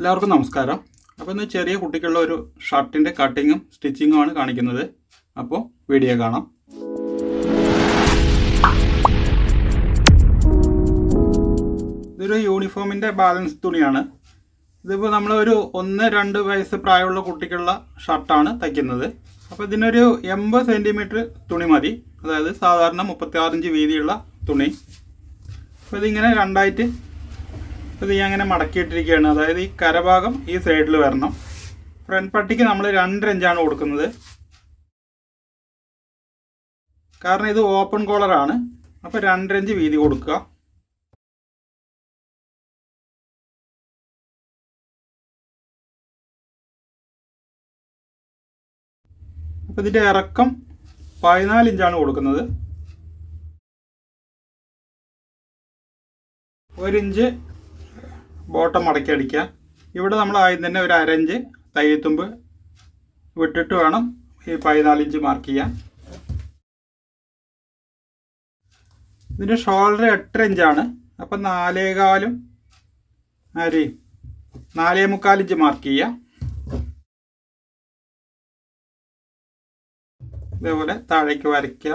എല്ലാവർക്കും നമസ്കാരം. അപ്പോൾ ഇന്ന് ചെറിയ കുട്ടിക്കുള്ള ഒരു ഷർട്ടിൻ്റെ കട്ടിങ്ങും സ്റ്റിച്ചിങ്ങും ആണ് കാണിക്കുന്നത്. അപ്പോൾ വീഡിയോ കാണാം. ഇതൊരു യൂണിഫോമിൻ്റെ ബാലൻസ് തുണിയാണ്. ഇതിപ്പോൾ നമ്മൾ ഒരു 1-2 വയസ്സ് പ്രായമുള്ള കുട്ടിക്കുള്ള ഷർട്ടാണ് തയ്ക്കുന്നത്. അപ്പോൾ ഇതിനൊരു 80 സെൻറ്റിമീറ്റർ തുണി മതി. അതായത് സാധാരണ 36 ഇഞ്ച് വീതിയുള്ള തുണി. അപ്പോൾ ഇതിങ്ങനെ രണ്ടായിട്ട് ഇത് ഞാൻ അങ്ങനെ മടക്കിയിട്ടിരിക്കുകയാണ്. അതായത് ഈ കരഭാഗം ഈ സൈഡിൽ വരണം. ഫ്രണ്ട് പട്ടിക്ക് നമ്മൾ 2 ഇഞ്ചാണ് കൊടുക്കുന്നത്. കാരണം ഇത് ഓപ്പൺ കോളറാണ്. അപ്പോൾ 2 ഇഞ്ച് വീതി കൊടുക്കുക. അപ്പോൾ ഇതിൻ്റെ ഇറക്കം 14 ഇഞ്ചാണ് കൊടുക്കുന്നത്. 1 ഇഞ്ച് ബോട്ടം മടക്കി അടിക്കുക. ഇവിടെ നമ്മൾ ആദ്യം തന്നെ ഒരു 1/2 ഇഞ്ച് തയ്യത്തുമ്പ് വിട്ടിട്ട് വേണം ഈ 14 ഇഞ്ച് മാർക്ക് ചെയ്യാൻ. ഇതിൻ്റെ ഷോൾഡർ 8 ഇഞ്ചാണ്. അപ്പം 4.25 ഇഞ്ച് മാർക്ക് ചെയ്യുക. ഇതേപോലെ താഴേക്ക് വരയ്ക്കുക.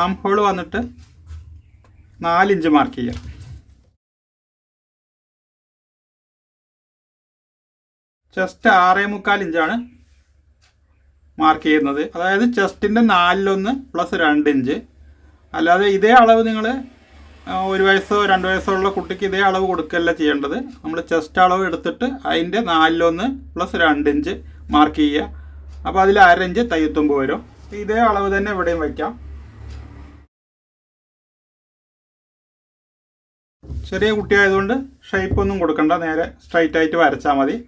ആം ഹോൾ വന്നിട്ട് 4 ഇഞ്ച് മാർക്ക് ചെയ്യുക. ചെസ്റ്റ് 6.25 ഇഞ്ചാണ് മാർക്ക് ചെയ്യുന്നത്. അതായത് ചെസ്റ്റിൻ്റെ 4/1 + 2 ഇഞ്ച്. അല്ലാതെ ഇതേ അളവ് നിങ്ങൾ 1 വയസ്സോ 2 വയസ്സോ ഉള്ള കുട്ടിക്ക് ഇതേ അളവ് കൊടുക്കുകയല്ല ചെയ്യേണ്ടത്. നമ്മൾ ചെസ്റ്റ് അളവ് എടുത്തിട്ട് അതിൻ്റെ 4/1 + 2 ഇഞ്ച് മാർക്ക് ചെയ്യുക. അപ്പോൾ അതിൽ 1/2 ഇഞ്ച് തയ്യത്തുമ്പ് വരും. ഇതേ അളവ് തന്നെ ഇവിടെയും വയ്ക്കാം. ചെറിയ കുട്ടിയായതുകൊണ്ട് ഷേപ്പൊന്നും കൊടുക്കണ്ട, നേരെ സ്ട്രൈറ്റ് ആയിട്ട് വരച്ചാൽ മതി.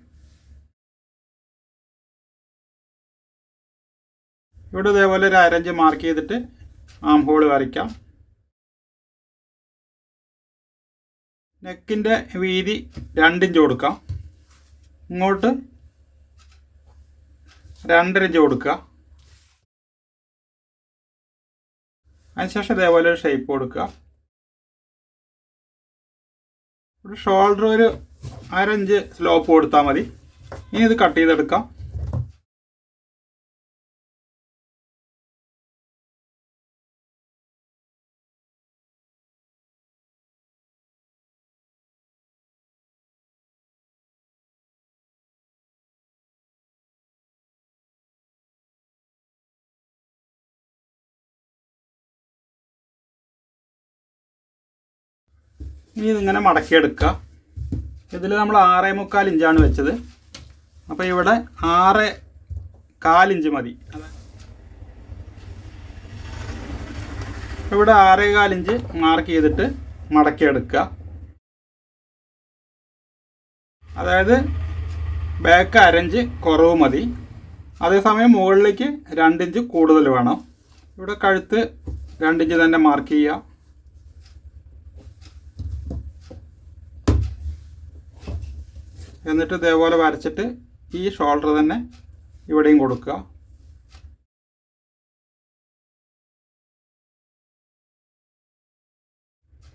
ഇവിടെ ഇതേപോലെ ഒരു 1/2 ഇഞ്ച് മാർക്ക് ചെയ്തിട്ട് ആം ഹോൾ വരയ്ക്കാം. നെക്കിൻ്റെ വീതി 2 ഇഞ്ച് കൊടുക്കാം. ഇങ്ങോട്ട് 2.5 ഇഞ്ച് കൊടുക്കുക. അതിനുശേഷം ഇതേപോലെ ഒരു ഷേപ്പ് കൊടുക്കുക. ഒരു ഷോൾഡർ ഒരു 1/2 ഇഞ്ച് സ്ലോപ്പ് കൊടുത്താൽ മതി. ഇനി ഇത് കട്ട് ചെയ്തെടുക്കാം. ഇനി ഇതിങ്ങനെ മടക്കിയെടുക്കുക. ഇതിൽ നമ്മൾ 6.25 ഇഞ്ചാണ് വെച്ചത്. അപ്പോൾ ഇവിടെ 6.25 ഇഞ്ച് മതി. ഇവിടെ 6.25 ഇഞ്ച് മാർക്ക് ചെയ്തിട്ട് മടക്കിയെടുക്കുക. അതായത് ബാക്ക് 1/2 ഇഞ്ച് കുറവ് മതി. അതേസമയം മുകളിലേക്ക് 2 ഇഞ്ച് കൂടുതൽ വേണം. ഇവിടെ കഴുത്ത് 2 ഇഞ്ച് തന്നെ മാർക്ക് ചെയ്യുക. എന്നിട്ട് ഇതേപോലെ വരച്ചിട്ട് ഈ ഷോൾഡർ തന്നെ ഇവിടെയും കൊടുക്കുക.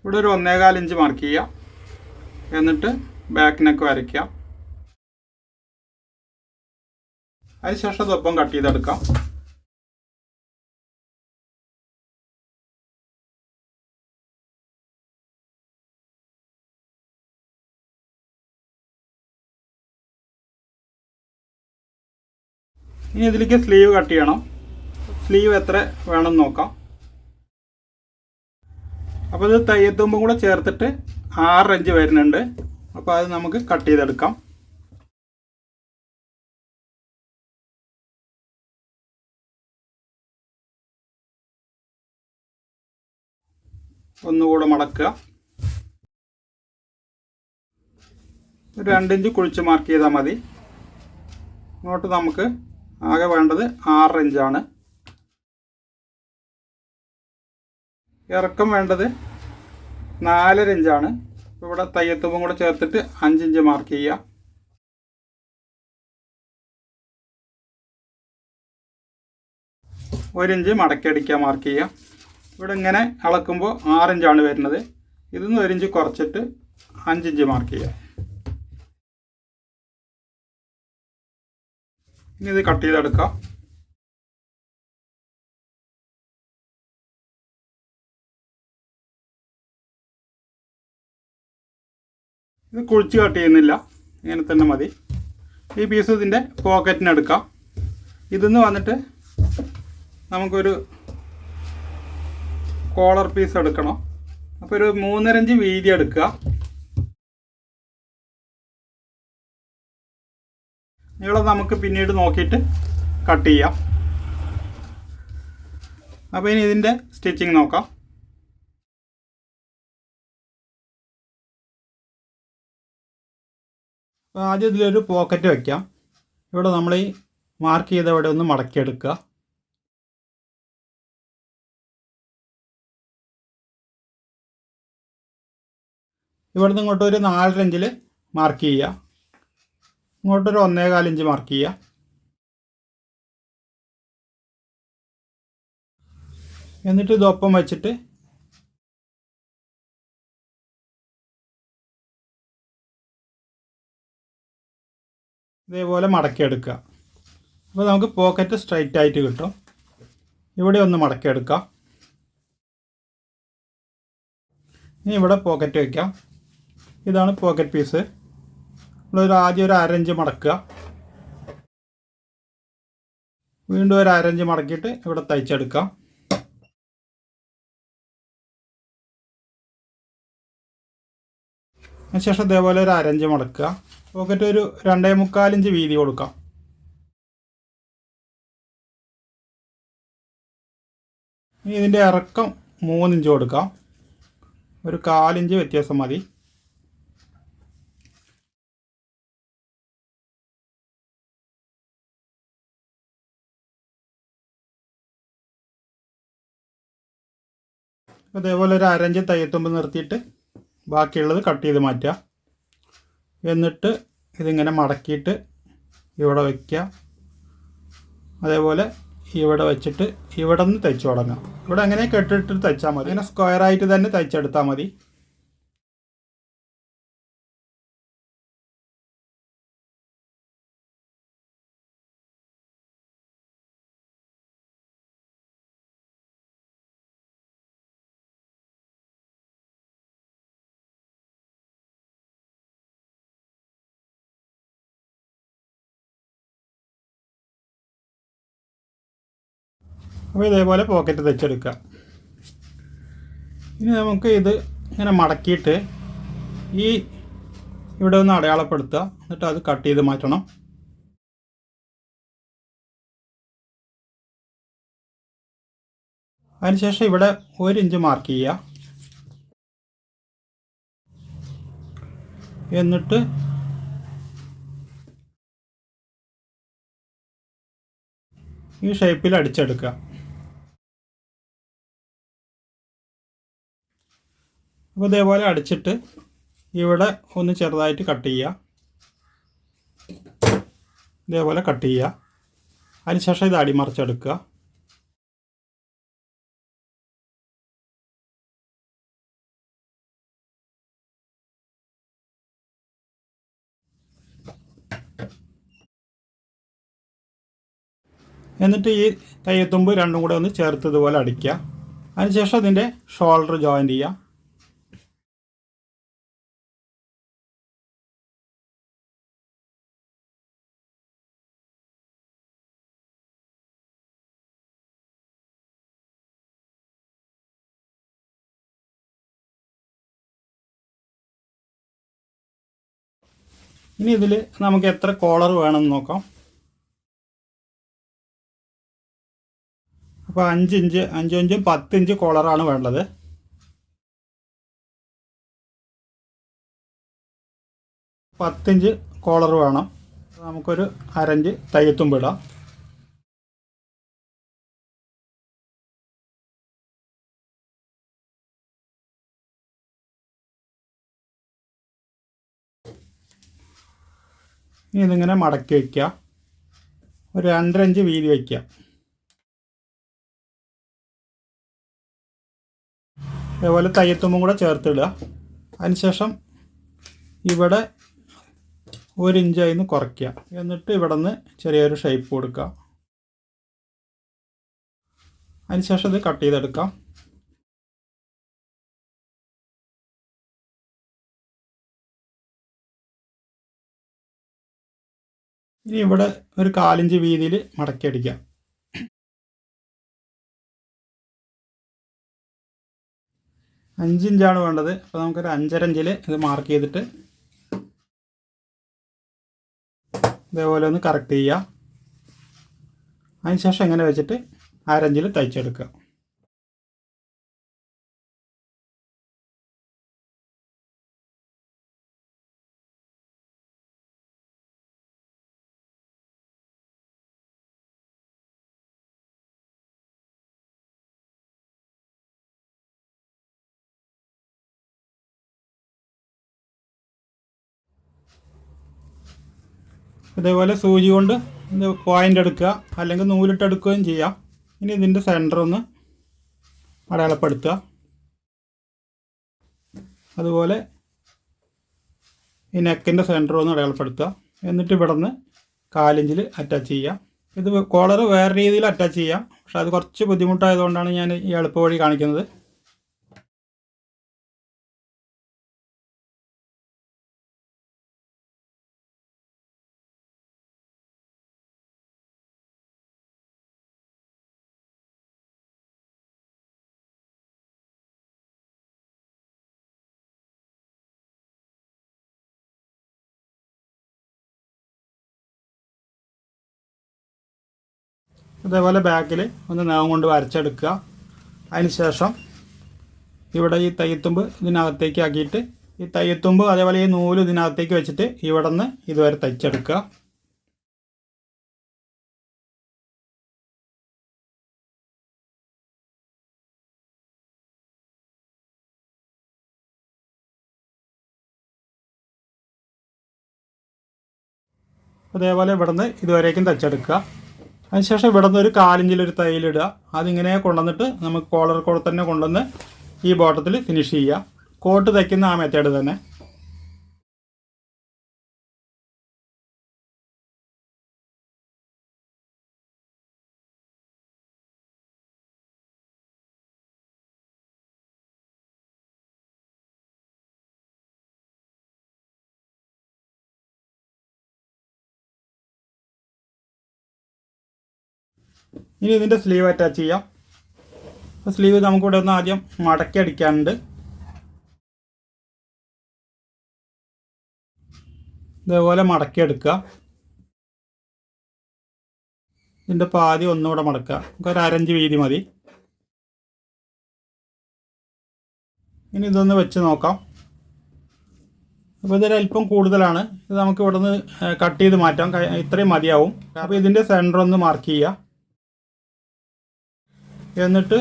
ഇവിടെ ഒരു 1.25 ഇഞ്ച് മാർക്ക് ചെയ്യുക. എന്നിട്ട് ബാക്ക് നെക്ക് വരയ്ക്കുക. അതിനുശേഷം അതൊപ്പം കട്ട് ചെയ്തെടുക്കാം. ഇനി ഇതിലേക്ക് സ്ലീവ് കട്ട് ചെയ്യണം. സ്ലീവ് എത്ര വേണമെന്ന് നോക്കാം. അപ്പോൾ ഇത് തയ്യത്തുമ്പും കൂടെ ചേർത്തിട്ട് 6 ഇഞ്ച് വരുന്നുണ്ട്. അപ്പോൾ അത് നമുക്ക് കട്ട് ചെയ്തെടുക്കാം. ഒന്നുകൂടെ മടക്കുക. 2 ഇഞ്ച് കുഴിച്ച് മാർക്ക് ചെയ്താൽ മതി. ഇങ്ങോട്ട് നമുക്ക് ആകെ വേണ്ടത് 6 ഇഞ്ചാണ്. ഇറക്കം വേണ്ടത് 4.5 ഇഞ്ചാണ്. ഇവിടെ തയ്യത്തുമ്പും കൂടെ ചേർത്തിട്ട് 5 ഇഞ്ച് മാർക്ക് ചെയ്യുക. ഒരു ഇഞ്ച് മടക്കി അടിക്കുക മാർക്ക് ചെയ്യുക. ഇവിടെ ഇങ്ങനെ അളക്കുമ്പോൾ 6 ഇഞ്ചാണ് വരുന്നത്. ഇതിൽ നിന്ന് 1 ഇഞ്ച് കുറച്ചിട്ട് 5 ഇഞ്ച് മാർക്ക് ചെയ്യുക. ഇനി ഇത് കട്ട് ചെയ്തെടുക്കാം. ഇത് കുഴിച്ച് കട്ട് ചെയ്യുന്നില്ല, ഇങ്ങനെ തന്നെ മതി. ഈ പീസ് ഇതിൻ്റെ പോക്കറ്റിനെടുക്കാം. ഇതിന്ന് വന്നിട്ട് നമുക്കൊരു കോളർ പീസ് എടുക്കണം. അപ്പോൾ ഒരു 3.5 ഇഞ്ച് വീതി എടുക്കുക. നീളം നമുക്ക് പിന്നീട് നോക്കിയിട്ട് കട്ട് ചെയ്യാം. അപ്പോൾ ഇനി ഇതിൻ്റെ സ്റ്റിച്ചിങ് നോക്കാം. അപ്പോൾ ആദ്യം ഇതിലൊരു പോക്കറ്റ് വയ്ക്കാം. ഇവിടെ നമ്മൾ ഈ മാർക്ക് ചെയ്ത ഇവിടെ ഒന്ന് മടക്കിയെടുക്കുക. ഇവിടുന്ന് ഇങ്ങോട്ടൊരു 4.5 ഇഞ്ചിൽ മാർക്ക് ചെയ്യുക. ഇങ്ങോട്ടൊരു 1.25 ഇഞ്ച് മാർക്ക് ചെയ്യുക. എന്നിട്ട് ഇതൊപ്പം വെച്ചിട്ട് ഇതേപോലെ മടക്കിയെടുക്കുക. അപ്പോൾ നമുക്ക് പോക്കറ്റ് സ്ട്രൈറ്റ് ആയിട്ട് കിട്ടും. ഇവിടെ ഒന്ന് മടക്കിയെടുക്കാം. ഇനി ഇവിടെ പോക്കറ്റ് വയ്ക്കാം. ഇതാണ് പോക്കറ്റ് പീസ്. ആദ്യം ഒരു 1/2 ഇഞ്ച് മടക്കുക. വീണ്ടും ഒരു 1/2 ഇഞ്ച് മടക്കിയിട്ട് ഇവിടെ തയ്ച്ചെടുക്കാം. അതിനുശേഷം ഇതേപോലെ ഒരു 1/2 ഇഞ്ച് മടക്കുക. പോക്കറ്റ് ഒരു 2.25 ഇഞ്ച് വീതി കൊടുക്കാം. ഇനി ഇതിൻ്റെ ഇറക്കം 3 ഇഞ്ച് കൊടുക്കാം. ഒരു 1/4 ഇഞ്ച് വ്യത്യാസം മതി. അതേപോലെ ഒരു 1/2 ഇഞ്ച് തയ്യത്തുമ്പ് നിർത്തിയിട്ട് ബാക്കിയുള്ളത് കട്ട് ചെയ്ത് മാറ്റുക. എന്നിട്ട് ഇതിങ്ങനെ മടക്കിയിട്ട് ഇവിടെ വയ്ക്കുക. അതേപോലെ ഇവിടെ വെച്ചിട്ട് ഇവിടെ നിന്ന് തയ്ച്ചു തുടങ്ങാം. ഇവിടെ അങ്ങനെ കെട്ടിട്ട് തയ്ച്ചാൽ മതി. ഇങ്ങനെ സ്ക്വയറായിട്ട് തന്നെ തയ്ച്ചെടുത്താൽ മതി. അപ്പോൾ ഇതേപോലെ പോക്കറ്റ് തയ്ച്ചെടുക്കുക. ഇനി നമുക്ക് ഇത് ഇങ്ങനെ മടക്കിയിട്ട് ഈ ഇവിടെ ഒന്ന് അടയാളപ്പെടുത്തുക. എന്നിട്ട് അത് കട്ട് ചെയ്ത് മാറ്റണം. അതിനുശേഷം ഇവിടെ 1 ഇഞ്ച് മാർക്ക് ചെയ്യുക. എന്നിട്ട് ഈ ഷേപ്പിൽ അടിച്ചെടുക്കുക. അപ്പോൾ ഇതേപോലെ അടിച്ചിട്ട് ഇവിടെ ഒന്ന് ചെറുതായിട്ട് കട്ട് ചെയ്യുക. ഇതേപോലെ കട്ട് ചെയ്യുക. അതിനുശേഷം ഇത് അടിമറിച്ചെടുക്കുക. എന്നിട്ട് ഈ തയ്യത്തുമ്പ് രണ്ടും കൂടെ ഒന്ന് ചേർത്ത് ഇതുപോലെ അടിക്കുക. അതിനുശേഷം ഇതിൻ്റെ ഷോൾഡർ ജോയിൻ്റ് ചെയ്യുക. ഇനി ഇതിൽ നമുക്ക് എത്ര കോളർ വേണമെന്ന് നോക്കാം. അപ്പോൾ 5 ഇഞ്ച് 5 ഇഞ്ചും 10 ഇഞ്ച് കോളറാണ് വേണ്ടത്. ഇഞ്ച് കോളർ വേണം. നമുക്കൊരു 1/2 ഇഞ്ച് തയ്യത്തുമ്പ് ഇടാം. ഇനി ഇതിങ്ങനെ മടക്കി വയ്ക്കുക. ഒരു 2.5 ഇഞ്ച് വീതി വയ്ക്കുക. അതേപോലെ തയ്യത്തുമ്പും കൂടെ ചേർത്തിടുക. അതിനുശേഷം ഇവിടെ 1 ഇഞ്ചായി നിന്ന് കുറയ്ക്കുക. എന്നിട്ട് ഇവിടെ നിന്ന് ചെറിയൊരു ഷേപ്പ് കൊടുക്കുക. അതിനുശേഷം ഇത് കട്ട് ചെയ്തെടുക്കാം. ഇനി ഇവിടെ ഒരു 1/4 ഇഞ്ച് വീതിയിൽ മടക്കി അടിക്കാം. 5 ഇഞ്ചാണ് വേണ്ടത്. അപ്പോൾ നമുക്കൊരു 5.5 ഇഞ്ചിൽ ഇത് മാർക്ക് ചെയ്തിട്ട് ഇതേപോലെ ഒന്ന് കറക്റ്റ് ചെയ്യുക. അതിനുശേഷം ഇങ്ങനെ വെച്ചിട്ട് 1/2 ഇഞ്ചിൽ തയ്ച്ചെടുക്കുക. ഇതേപോലെ സൂചി കൊണ്ട് ഇത് പോയിൻ്റ് എടുക്കുക, അല്ലെങ്കിൽ നൂലിട്ടെടുക്കുകയും ചെയ്യാം. ഇനി ഇതിൻ്റെ സെൻറ്റർ ഒന്ന് അടയാളപ്പെടുത്തുക. അതുപോലെ ഈ നെക്കിൻ്റെ സെൻറ്റർ ഒന്ന് അടയാളപ്പെടുത്തുക. എന്നിട്ട് ഇവിടെ നിന്ന് 1/4 ഇഞ്ചിൽ അറ്റാച്ച് ചെയ്യുക. ഇത് കോളർ വേറെ രീതിയിൽ അറ്റാച്ച് ചെയ്യാം, പക്ഷെ അത് കുറച്ച് ബുദ്ധിമുട്ടായതുകൊണ്ടാണ് ഞാൻ ഈ എളുപ്പ വഴി കാണിക്കുന്നത്. അതേപോലെ ബാക്കിൽ ഒന്ന് നഖം കൊണ്ട് വരച്ചെടുക്കുക. അതിനുശേഷം ഇവിടെ ഈ തയ്യത്തുമ്പ് ഇതിനകത്തേക്ക് ആക്കിയിട്ട് ഈ തയ്യത്തുമ്പ് അതേപോലെ ഈ നൂല് ഇതിനകത്തേക്ക് വെച്ചിട്ട് ഇവിടെ നിന്ന് ഇതുവരെ തയ്ച്ചെടുക്കുക. അതേപോലെ ഇവിടെ നിന്ന് ഇതുവരേക്കും തയ്ച്ചെടുക്കുക. അതിനുശേഷം ഇവിടെ നിന്ന് ഒരു 1/4 ഇഞ്ചിലൊരു തയ്യലിടുക. അതിങ്ങനെ കൊണ്ടുവന്നിട്ട് നമുക്ക് കോളർ കൂടെ തന്നെ കൊണ്ടുവന്ന് ഈ ബോട്ടത്തിൽ ഫിനിഷ് ചെയ്യുക. കോട്ട് തയ്ക്കുന്ന ആ മെത്തേഡ് തന്നെ. ഇനി ഇതിൻ്റെ സ്ലീവ് അറ്റാച്ച് ചെയ്യാം. സ്ലീവ് നമുക്കിവിടെ ഒന്ന് ആദ്യം മടക്കി അടിക്കാനുണ്ട്. ഇതേപോലെ മടക്കി എടുക്കുക. ഇതിൻ്റെ പാതി ഒന്നുകൂടെ മടക്കുക. നമുക്കൊരു 1/2 ഇഞ്ച് വീതി മതി. ഇനി ഇതൊന്ന് വെച്ച് നോക്കാം. അപ്പോൾ ഇതൊരല്പം കൂടുതലാണ്. ഇത് നമുക്ക് ഇവിടെ നിന്ന് കട്ട് ചെയ്ത് മാറ്റാം. ഇത്രയും മതിയാവും. അപ്പോൾ ഇതിൻ്റെ സെൻറ്റർ ഒന്ന് മാർക്ക് ചെയ്യുക. എന്നിട്ട്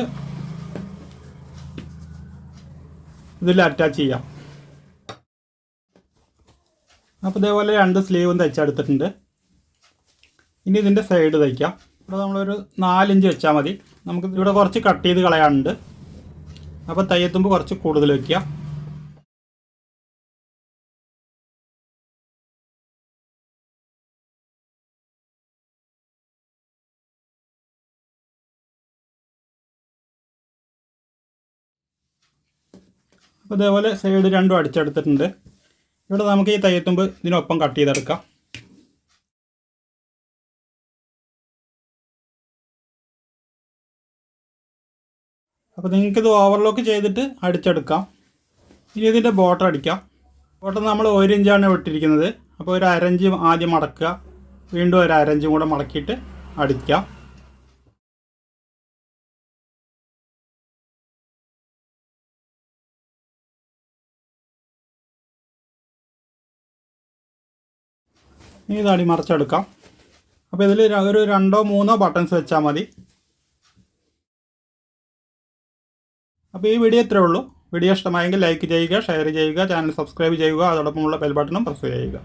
ഇതിൽ അറ്റാച്ച് ചെയ്യാം. അപ്പോൾ ഇതേപോലെ 2 സ്ലീവും തയ്ച്ചെടുത്തിട്ടുണ്ട്. ഇനി ഇതിൻ്റെ സൈഡ് തയ്ക്കാം. ഇവിടെ നമ്മളൊരു 4 ഇഞ്ച് വെച്ചാൽ മതി. നമുക്ക് ഇവിടെ കുറച്ച് കട്ട് ചെയ്ത് കളയാനുണ്ട്. അപ്പോൾ തയ്യത്തുമ്പോൾ കുറച്ച് കൂടുതൽ വയ്ക്കുക. അപ്പോൾ ഇതേപോലെ സൈഡ് 2 അടിച്ചെടുത്തിട്ടുണ്ട്. ഇവിടെ നമുക്ക് ഈ തയ്യത്തുമ്പ് ഇതിനൊപ്പം കട്ട് ചെയ്തെടുക്കാം. അപ്പോൾ നിങ്ങൾക്കിത് ഓവർലോക്ക് ചെയ്തിട്ട് അടിച്ചെടുക്കാം. ഇനി ഇതിൻ്റെ ബോട്ടം അടിക്കാം. ബോട്ടം നമ്മൾ 1 ഇഞ്ചാണ് വിട്ടിരിക്കുന്നത്. അപ്പോൾ ഒരു 1/2 ഇഞ്ച് ആദ്യം മടക്കുക. വീണ്ടും ഒരു 1/2 ഇഞ്ചും കൂടെ മടക്കിയിട്ട് അടിക്കാം. ഇനി ഇത് അടിമറിച്ചെടുക്കാം. അപ്പോൾ ഇതിൽ ഒരു 2-3 ബട്ടൺസ് വെച്ചാൽ മതി. അപ്പോൾ ഈ വീഡിയോ ഇത്രേ ഉള്ളൂ. വീഡിയോ ഇഷ്ടമായെങ്കിൽ ലൈക്ക് ചെയ്യുക, ഷെയർ ചെയ്യുക, ചാനൽ സബ്സ്ക്രൈബ് ചെയ്യുക, അതോടൊപ്പമുള്ള ബെൽ ബട്ടണും പ്രസ് ചെയ്യുക.